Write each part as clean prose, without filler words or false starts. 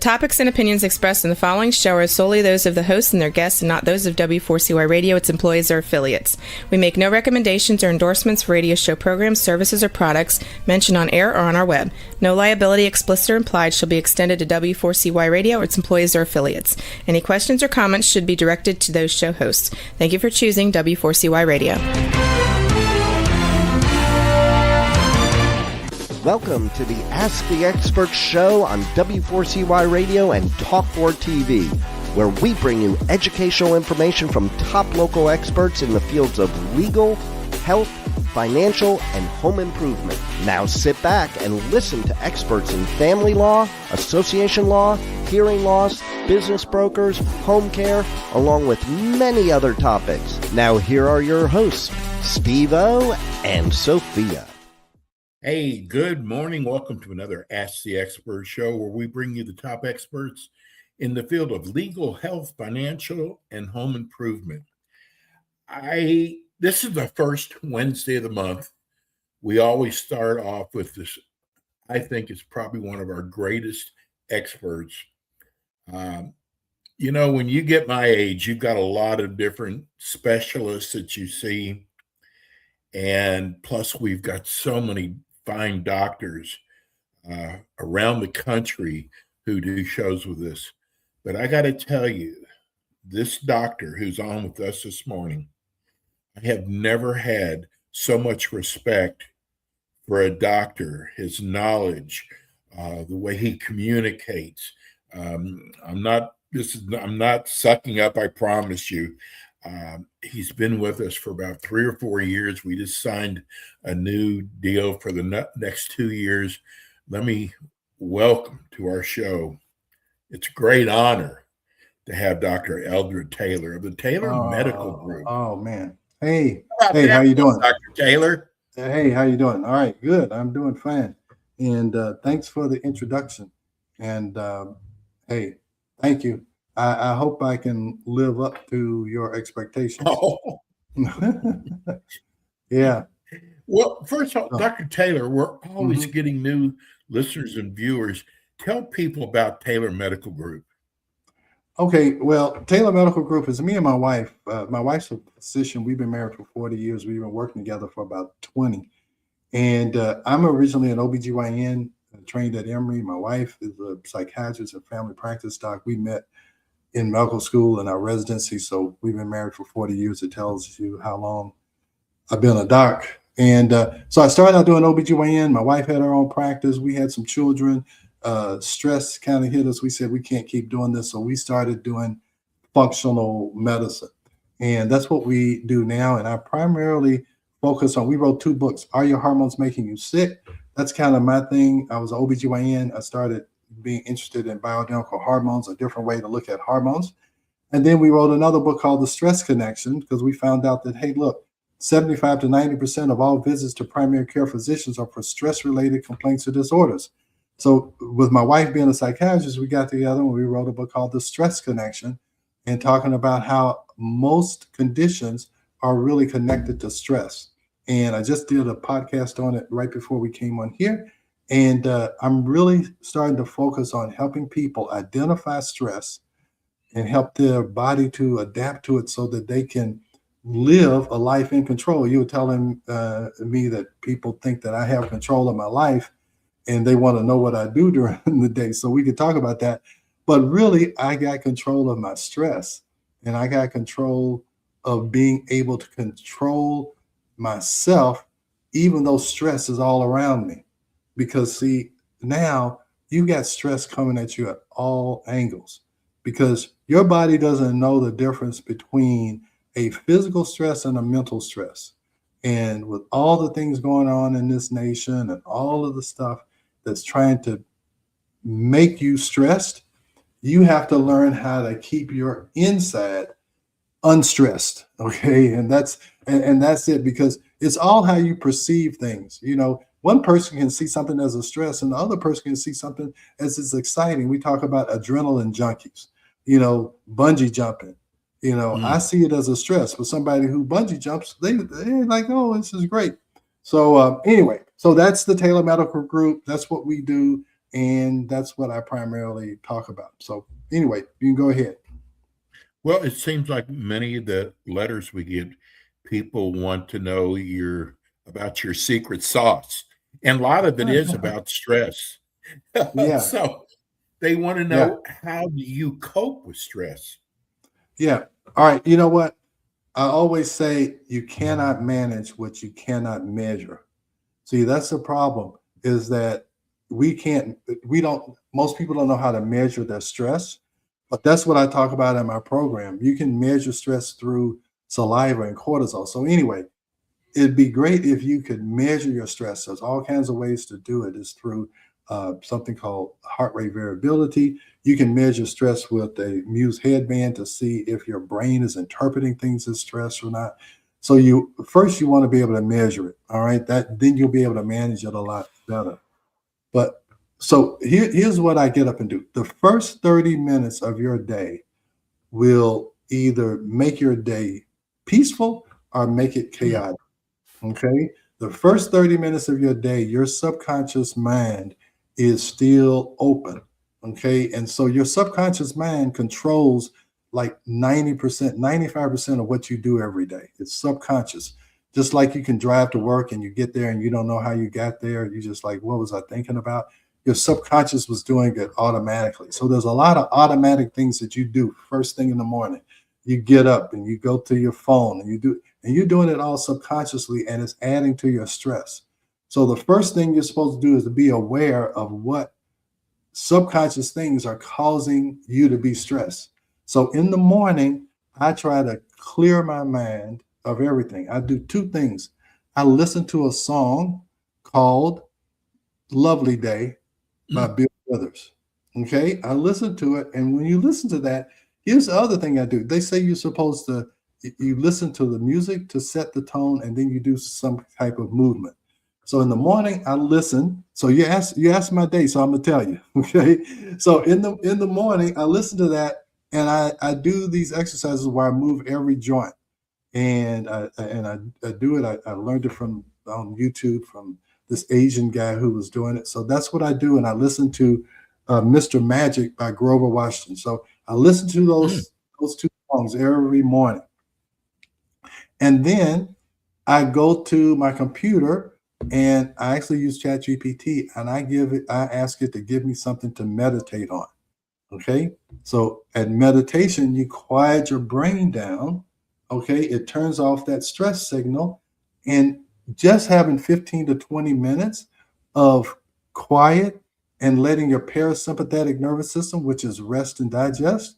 topics and opinions expressed in the following show are solely those of the hosts and their guests and not those of W4CY Radio, its employees, or affiliates. We make no recommendations or endorsements for radio show programs, services, or products mentioned on air or on our web. No liability, explicit or implied, shall be extended to W4CY Radio or its employees or affiliates. Any questions or comments should be directed to those show hosts. Thank you for choosing W4CY Radio. Welcome to the Ask the Expert show on W4CY Radio and Talk4 TV, where we bring you educational information from top local experts in the fields of legal, health, financial, and home improvement. Now sit back and listen to experts in family law, association law, hearing loss, business brokers, home care, along with many other topics. Now here are your hosts, Steve-O and Sophia. Hey, good morning. Welcome to another Ask the Expert show where we bring you the top experts in the field of legal, health, financial, and home improvement. This is the first Wednesday of the month. We always start off with this. I think it's probably one of our greatest experts. When you get my age, you've got a lot of different specialists that you see. And plus, we've got so many fine doctors around the country who do shows with us. But I got to tell you, this doctor who's on with us this morning, I have never had so much respect for a doctor, his knowledge, the way he communicates. I'm not sucking up, I promise you. He's been with us for about 3 or 4 years. We just signed a new deal for the next 2 years. Let me welcome to our show. It's a great honor to have Dr. Eldred Taylor of the Taylor Medical Group. Oh, man. Hey, how you doing? Dr. Taylor. Hey, how you doing? All right, good. I'm doing fine. And thanks for the introduction. And hey, thank you. I hope I can live up to your expectations. Oh. Yeah. Well, first of all, Dr. Taylor, we're always getting new listeners and viewers. Tell people about Taylor Medical Group. Okay, well, Taylor Medical Group is me and my wife. My wife's a physician. We've been married for 40 years. We've been working together for about 20. And I'm originally an OBGYN, trained at Emory. My wife is a psychiatrist and family practice doc. We met in medical school and our residency. So we've been married for 40 years. It tells you how long I've been a doc. And so I started out doing OBGYN. My wife had her own practice. We had some children. Stress kind of hit us. We said, we can't keep doing this. So we started doing functional medicine. And that's what we do now. And I primarily focus on, we wrote 2 books. Are Your Hormones Making You Sick? That's kind of my thing. I was an OBGYN. I started being interested in bioidentical hormones, a different way to look at hormones. And then we wrote another book called The Stress Connection, because we found out that, hey, look, 75 to 90% of all visits to primary care physicians are for stress-related complaints or disorders. So with my wife being a psychiatrist, we got together and we wrote a book called The Stress Connection, and talking about how most conditions are really connected to stress. And I just did a podcast on it right before we came on here. And I'm really starting to focus on helping people identify stress and help their body to adapt to it so that they can live a life in control. You were telling me that people think that I have control of my life and they want to know what I do during the day. So we could talk about that. But really, I got control of my stress, and I got control of being able to control myself, even though stress is all around me. Because see, now you got stress coming at you at all angles, because your body doesn't know the difference between a physical stress and a mental stress. And with all the things going on in this nation and all of the stuff that's trying to make you stressed, you have to learn how to keep your inside unstressed. Okay. And that's it, because it's all how you perceive things. One person can see something as a stress and the other person can see something as it's exciting. We talk about adrenaline junkies, bungee jumping. I see it as a stress, but somebody who bungee jumps, they're like, oh, this is great. So anyway, so that's the Taylor Medical Group. That's what we do. and that's what I primarily talk about. So anyway, you can go ahead. Well, it seems like many of the letters we get, people want to know about your secret sauce. And a lot of it is about stress. Yeah, So they want to yeah, know, how do you cope with stress? yeah. All right. You know what? I always say you cannot manage what you cannot measure. See, that's the problem, is that most people don't know how to measure their stress. But that's what I talk about in my program. You can measure stress through saliva and cortisol. So anyway, it'd be great if you could measure your stress. There's all kinds of ways to do it. It's through something called heart rate variability. You can measure stress with a Muse headband to see if your brain is interpreting things as stress or not. So you want to be able to measure it. All right. Then you'll be able to manage it a lot better. But so here's what I get up and do. The first 30 minutes of your day will either make your day peaceful or make it chaotic. Okay. The first 30 minutes of your day, your subconscious mind is still open. Okay. And so your subconscious mind controls like 90%, 95% of what you do every day. It's subconscious. Just like you can drive to work and you get there and you don't know how you got there. You just like, what was I thinking about? Your subconscious was doing it automatically. So there's a lot of automatic things that you do first thing in the morning. You get up and you go to your phone and you're doing it all subconsciously, and it's adding to your stress. So the first thing you're supposed to do is to be aware of what subconscious things are causing you to be stressed. So in the morning, I try to clear my mind of everything. I do two things. I listen to a song called Lovely Day by Bill Withers. Okay. I listen to it. And when you listen to that, here's the other thing I do. They say you're supposed to, you listen to the music to set the tone, and then you do some type of movement. So in the morning, I listen. So you asked my day, so I'm gonna tell you. Okay. So in the morning, I listen to that, and I do these exercises where I move every joint. And I do it. I learned it from on YouTube from this Asian guy who was doing it. So that's what I do. And I listen to Mr. Magic by Grover Washington. So I listen to those two songs every morning. And then I go to my computer and I actually use ChatGPT, and I ask it to give me something to meditate on. Okay. So at meditation, you quiet your brain down. Okay. It turns off that stress signal, and just having 15 to 20 minutes of quiet and letting your parasympathetic nervous system, which is rest and digest,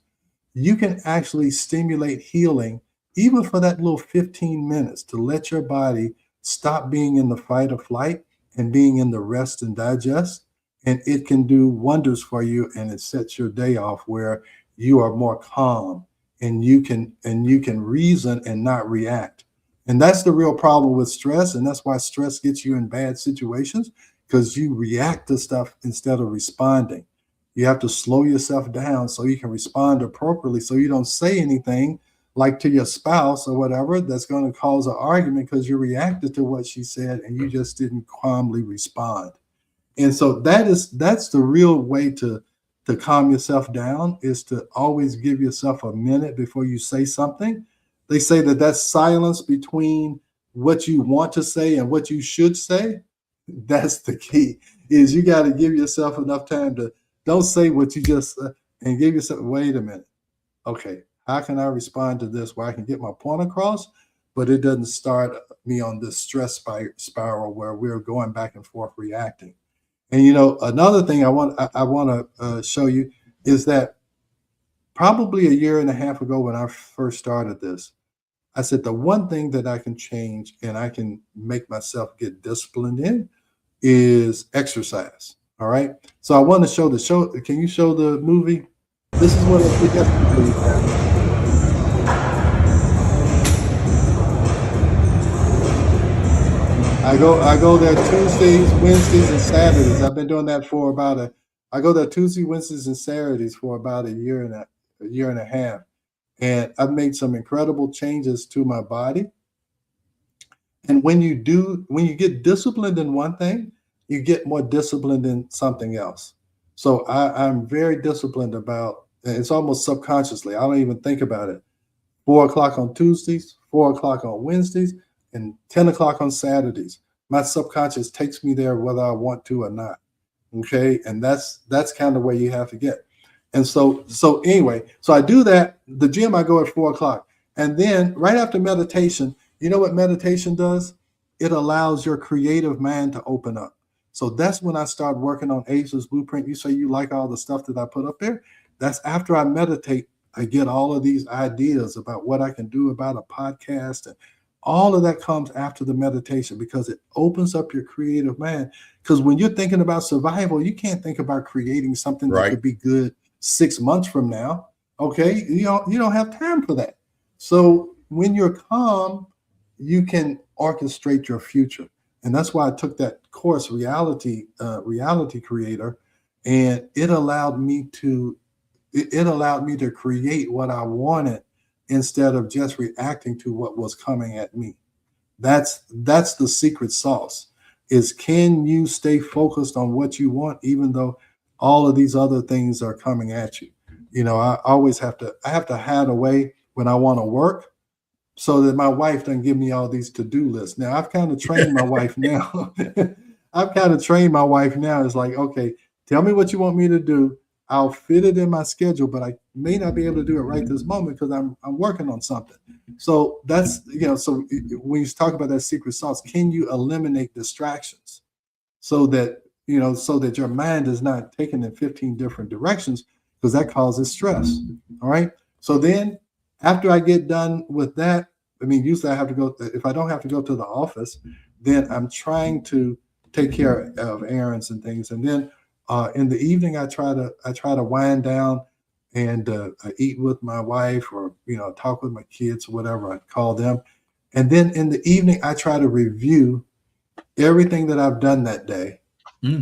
you can actually stimulate healing even for that little 15 minutes to let your body stop being in the fight or flight and being in the rest and digest. And it can do wonders for you, and it sets your day off where you are more calm and you can reason and not react. And that's the real problem with stress. And that's why stress gets you in bad situations, because you react to stuff instead of responding. You have to slow yourself down so you can respond appropriately, so you don't say anything like to your spouse or whatever that's going to cause an argument because you reacted to what she said and you just didn't calmly respond. And so that's the real way to calm yourself down, is to always give yourself a minute before you say something. They say that that's silence between what you want to say and what you should say. That's the key, is you got to give yourself enough time to don't say what you just and give yourself, wait a minute. Okay, how can I respond to this where I can get my point across, but it doesn't start me on this stress spiral where we're going back and forth reacting. And another thing I want to show you is that probably a year and a half ago when I first started this, I said the one thing that I can change and I can make myself get disciplined in is exercise. All right. So I want to show the show. Can you show the movie? This is what I think. I go there Tuesdays, Wednesdays, and Saturdays. I've been doing that for I go there Tuesdays, Wednesdays, and Saturdays for about a year and a half. And I've made some incredible changes to my body. And when you get disciplined in one thing, you get more disciplined in something else. So I'm very disciplined about, it's almost subconsciously. I don't even think about it. 4 o'clock on Tuesdays, 4 o'clock on Wednesdays, and 10 o'clock on Saturdays. My subconscious takes me there whether I want to or not. Okay. And that's kind of where you have to get. And so anyway, so I do that. The gym, I go at 4 o'clock. And then right after meditation, you know what meditation does? It allows your creative mind to open up. So that's when I start working on Ageless Blueprint. You say you like all the stuff that I put up there. That's after I meditate. I get all of these ideas about what I can do about a podcast, and all of that comes after the meditation because it opens up your creative mind. Because when you're thinking about survival, you can't think about creating something that Right. could be good 6 months from now. Okay, you don't have time for that. So when you're calm, you can orchestrate your future, and that's why I took that course, Reality Creator, and it allowed me to create what I wanted instead of just reacting to what was coming at me. That's the secret sauce, is can you stay focused on what you want even though all of these other things are coming at you. I always have to hide away when I want to work so that my wife doesn't give me all these to-do lists. Now I've kind of trained my wife now. It's like, okay, tell me what you want me to do. I'll fit it in my schedule, but I may not be able to do it right this moment because I'm working on something. So that's, so when you talk about that secret sauce, can you eliminate distractions so that your mind is not taken in 15 different directions, because that causes stress. All right. So then after I get done with that, usually I have to go, if I don't have to go to the office, then I'm trying to take care of errands and things. And then in the evening, I try to wind down and I eat with my wife, or talk with my kids, whatever I call them. And then in the evening, I try to review everything that I've done that day.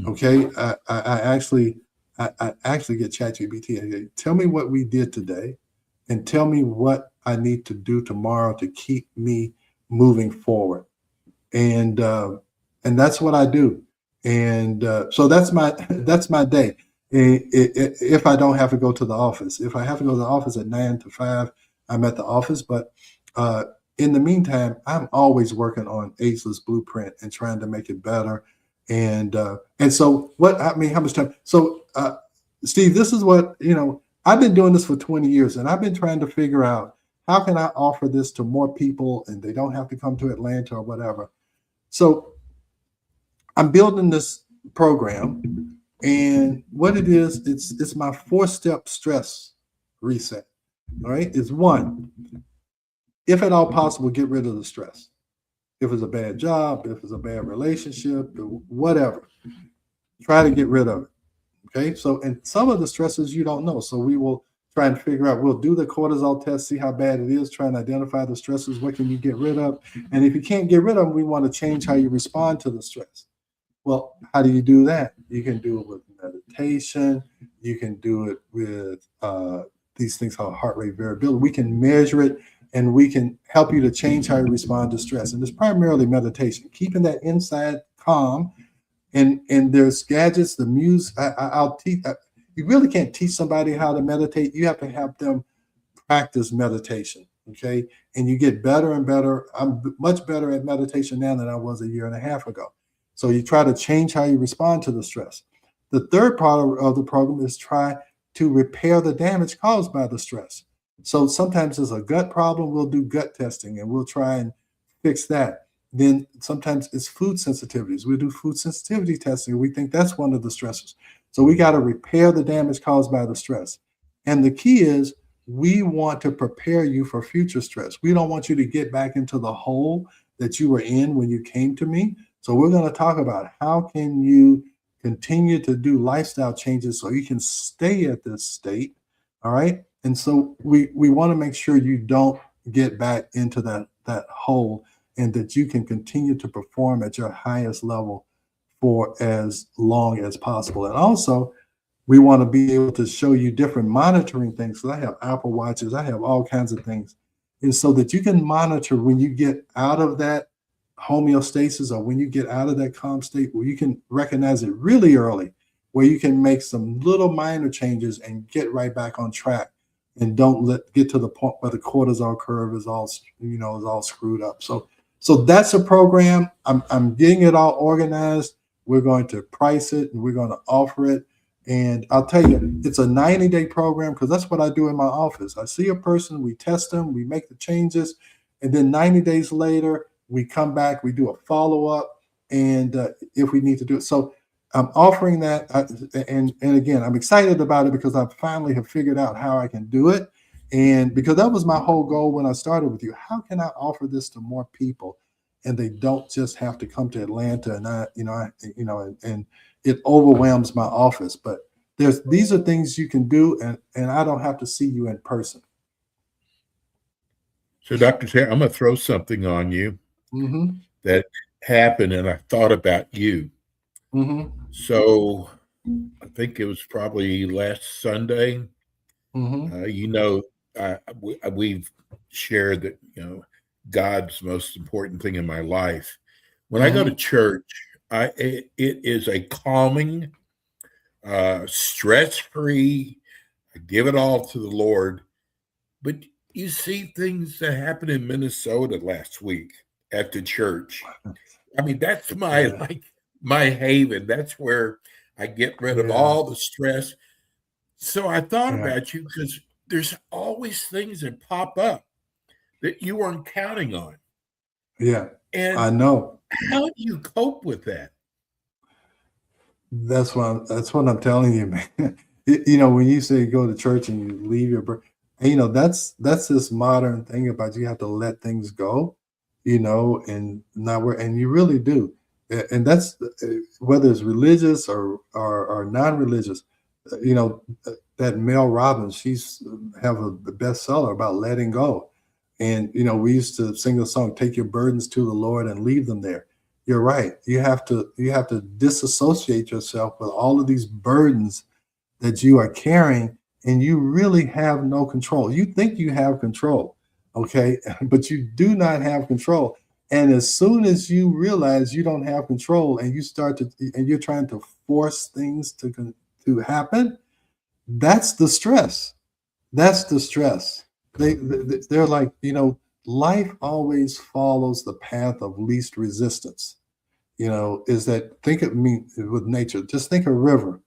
Okay, I actually get ChatGPT. I say, tell me what we did today, and tell me what I need to do tomorrow to keep me moving forward. And that's what I do. And so that's my day. If I don't have to go to the office, if I have to go to the office at 9 to 5, I'm at the office. But in the meantime, I'm always working on Ageless Blueprint and trying to make it better. And so how much time? So Steve, this is what, I've been doing this for 20 years, and I've been trying to figure out how can I offer this to more people and they don't have to come to Atlanta or whatever. So I'm building this program, and what it is, it's my 4-step stress reset. All right. It's 1, if at all possible, get rid of the stress. If it's a bad job, if it's a bad relationship, whatever, try to get rid of it. Okay. So, and some of the stresses you don't know. So we will try and figure out, we'll do the cortisol test, see how bad it is, try and identify the stresses. What can you get rid of? And if you can't get rid of them, we want to change how you respond to the stress. Well, how do you do that? You can do it with meditation. You can do it with these things called heart rate variability. We can measure it, and we can help you to change how you respond to stress. And it's primarily meditation, keeping that inside calm. And there's gadgets, the music. I'll teach. You really can't teach somebody how to meditate. You have to have them practice meditation. Okay. And you get better and better. I'm much better at meditation now than I was a year and a half ago. So you try to change how you respond to the stress. The third part of the program is try to repair the damage caused by the stress. So sometimes it's a gut problem. We'll do gut testing and we'll try and fix that. Then sometimes it's food sensitivities. We do food sensitivity testing. We think that's one of the stressors. So we got to repair the damage caused by the stress. And the key is we want to prepare you for future stress. We don't want you to get back into the hole that you were in when you came to me. So we're going to talk about how can you continue to do lifestyle changes so you can stay at this state. All right. And so we want to make sure you don't get back into that hole, and that you can continue to perform at your highest level for as long as possible. And also, we want to be able to show you different monitoring things. So I have Apple Watches, I have all kinds of things. And so that you can monitor when you get out of that homeostasis, or when you get out of that calm state, where you can recognize it really early where you can make some little minor changes and get right back on track, and don't get to the point where the cortisol curve is all is all screwed up. So that's a program. I'm getting it all organized. We're going to price it and we're going to offer it. And I'll tell you, it's a 90-day program, because that's what I do in my office. I see a person, we test them, we make the changes, and then 90 days later, we come back, we do a follow-up, and if we need to do it. So I'm offering that, and again, I'm excited about it because I finally have figured out how I can do it. And because that was my whole goal when I started with you. How can I offer this to more people, and they don't just have to come to Atlanta, and it overwhelms my office. But these are things you can do, and I don't have to see you in person. So, Dr. Terry, I'm going to throw something on you that happened, and I thought about you. So I think it was probably last Sunday. We've shared that, God's most important thing in my life. When I go to church, it is a calming, stress-free, I give it all to the Lord. But you see things that happened in Minnesota last week at the church. I mean, that's my haven. That's where I get rid of all the stress. So I thought about you, because there's always things that pop up that you weren't counting on. Yeah, and I know. How do you cope with that? That's what I'm telling you, man. When you say go to church and you leave your, that's this modern thing about you have to let things go, and and you really do. And that's whether it's religious or non-religious. That Mel Robbins, she's have a bestseller about letting go. And we used to sing the song, "Take your burdens to the Lord and leave them there." You're right. You have to disassociate yourself with all of these burdens that you are carrying, and you really have no control. You think you have control, okay? But you do not have control. And as soon as you realize you don't have control, and you're trying to force things to happen, that's the stress. That's the stress. They're like, life always follows the path of least resistance. Is that, think of me with nature. Just think a river.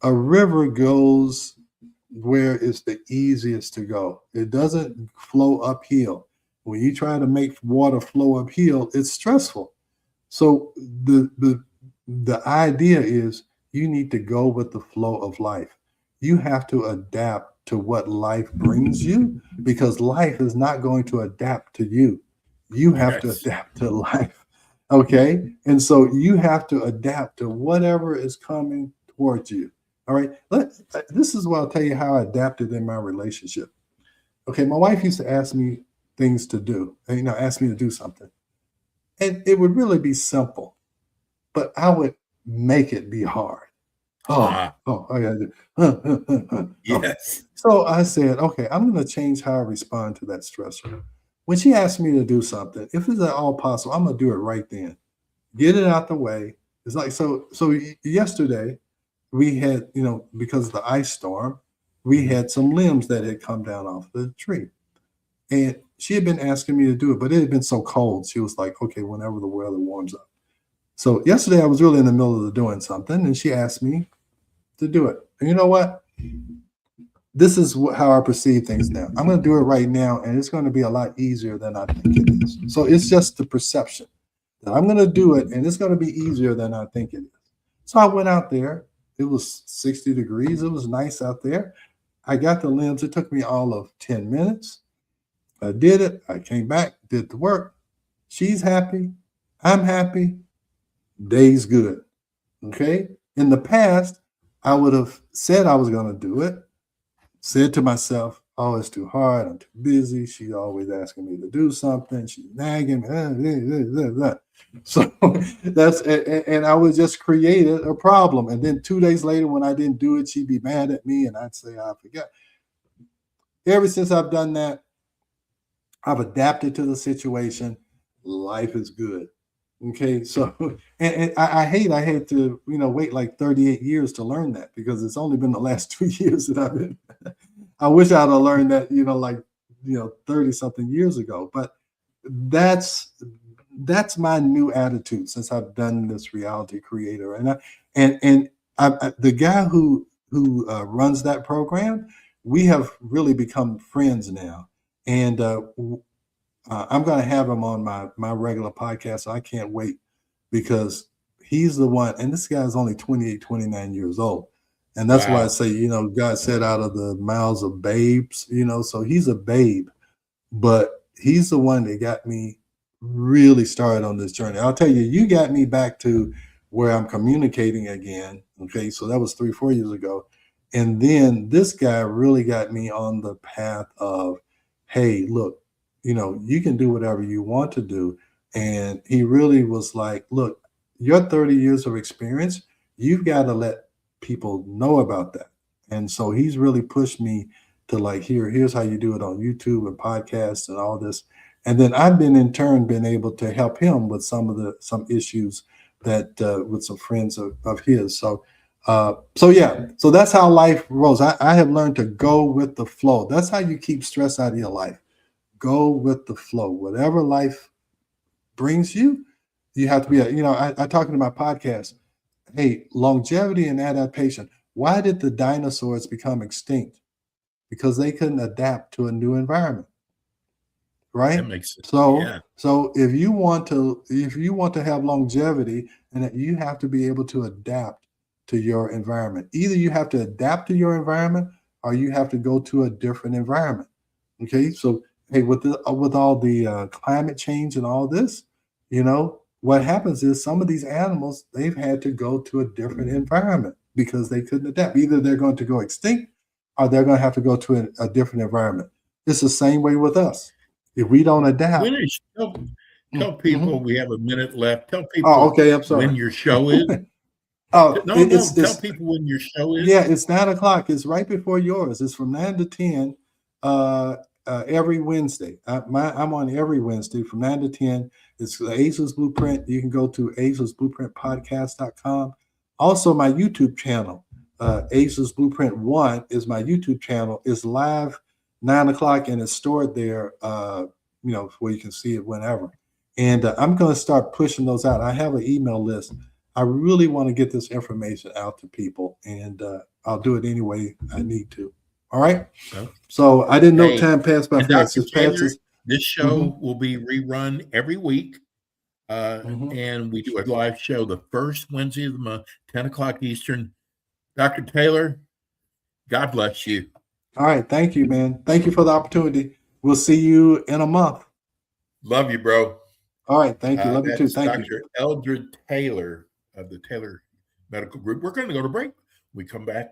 A river goes where it's the easiest to go. It doesn't flow uphill. When you try to make water flow uphill, it's stressful. So the idea is you need to go with the flow of life. You have to adapt to what life brings you, because life is not going to adapt to you. You have to adapt to life. Okay. And so you have to adapt to whatever is coming towards you. All right. This is what I'll tell you how I adapted in my relationship. Okay. My wife used to ask me things to do, ask me to do something. And it would really be simple, but I would make it be hard. I gotta do. Yes. So I said, okay, I'm going to change how I respond to that stressor. When she asked me to do something, if it's at all possible, I'm going to do it right then. Get it out the way. It's like, so yesterday we had, because of the ice storm, we had some limbs that had come down off the tree. And she had been asking me to do it, but it had been so cold. She was like, okay, whenever the weather warms up. So yesterday I was really in the middle of doing something, and she asked me to do it. And you know what? This is how I perceive things now. I'm going to do it right now, and it's going to be a lot easier than I think it is. So it's just the perception that I'm going to do it, and it's going to be easier than I think it is. So I went out there. It was 60 degrees. It was nice out there. I got the limbs. It took me all of 10 minutes. I did it. I came back, did the work. She's happy. I'm happy. Day's good. Okay. In the past, I would have said I was going to do it, said to myself, oh, it's too hard. I'm too busy. She's always asking me to do something. She's nagging me. So and I would just create a problem. And then 2 days later, when I didn't do it, she'd be mad at me, and I'd say, I forgot. Ever since I've done that, I've adapted to the situation. Life is good. Okay, so and I had to wait like 38 years to learn that, because it's only been the last 2 years that I've been. I wish I'd have learned that 30 something years ago. But that's my new attitude since I've done this reality creator, the guy who runs that program, we have really become friends now, and I'm going to have him on my regular podcast. So I can't wait, because he's the one, and this guy's only 28, 29 years old. And that's why I say, God said out of the mouths of babes, so he's a babe, but he's the one that got me really started on this journey. I'll tell you, you got me back to where I'm communicating again. Okay. So that was 3-4 years ago. And then this guy really got me on the path of, hey, look, you can do whatever you want to do. And he really was like, look, your 30 years of experience, you've got to let people know about that. And so he's really pushed me to like, here's how you do it on YouTube and podcasts and all this. And then I've been in turn been able to help him with some issues that with some friends of his. So that's how life rolls. I have learned to go with the flow. That's how you keep stress out of your life. Go with the flow. Whatever life brings you, you have to be. I talk in my podcast. Hey, longevity and adaptation. Why did the dinosaurs become extinct? Because they couldn't adapt to a new environment. Right. That makes sense. So if you want to have longevity, and that you have to be able to adapt to your environment. Either you have to adapt to your environment, or you have to go to a different environment. Okay. So hey, with all the climate change and all this, what happens is some of these animals, they've had to go to a different environment because they couldn't adapt. Either they're going to go extinct, or they're going to have to go to a different environment. It's the same way with us. If we don't adapt. Tell people we have a minute left. Tell people I'm sorry. When your show is. Tell people when your show is. Yeah, it's 9:00. It's right before yours. It's from 9 to 10 every Wednesday. I'm on every Wednesday from 9 to 10. It's the Ageless Blueprint. You can go to agelessblueprintpodcast.com. Also, my YouTube channel, Ageless Blueprint 1 is my YouTube channel. It's live 9:00, and it's stored there, where you can see it whenever. And I'm going to start pushing those out. I have an email list. I really want to get this information out to people, and I'll do it any way I need to. All right. Okay. So I didn't know time passed by fast. This show will be rerun every week. And we do a live show the first Wednesday of the month, 10:00 Eastern. Dr. Taylor, God bless you. All right. Thank you, man. Thank you for the opportunity. We'll see you in a month. Love you, bro. All right. Thank you. Love you too. Thank you. Dr. Eldred Taylor of the Taylor Medical Group. We're going to go to break. When we come back,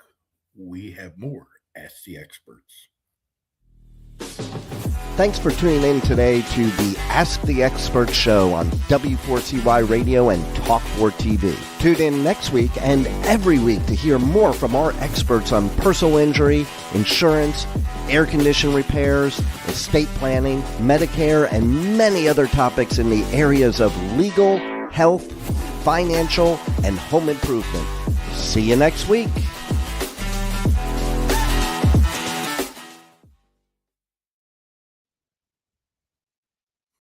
we have more Ask the Experts. Thanks for tuning in today to the Ask the Expert show on W4CY Radio and Talk4 TV. Tune in next week and every week to hear more from our experts on personal injury, insurance, air condition repairs, estate planning, Medicare, and many other topics in the areas of legal, health, financial, and home improvement. See you next week.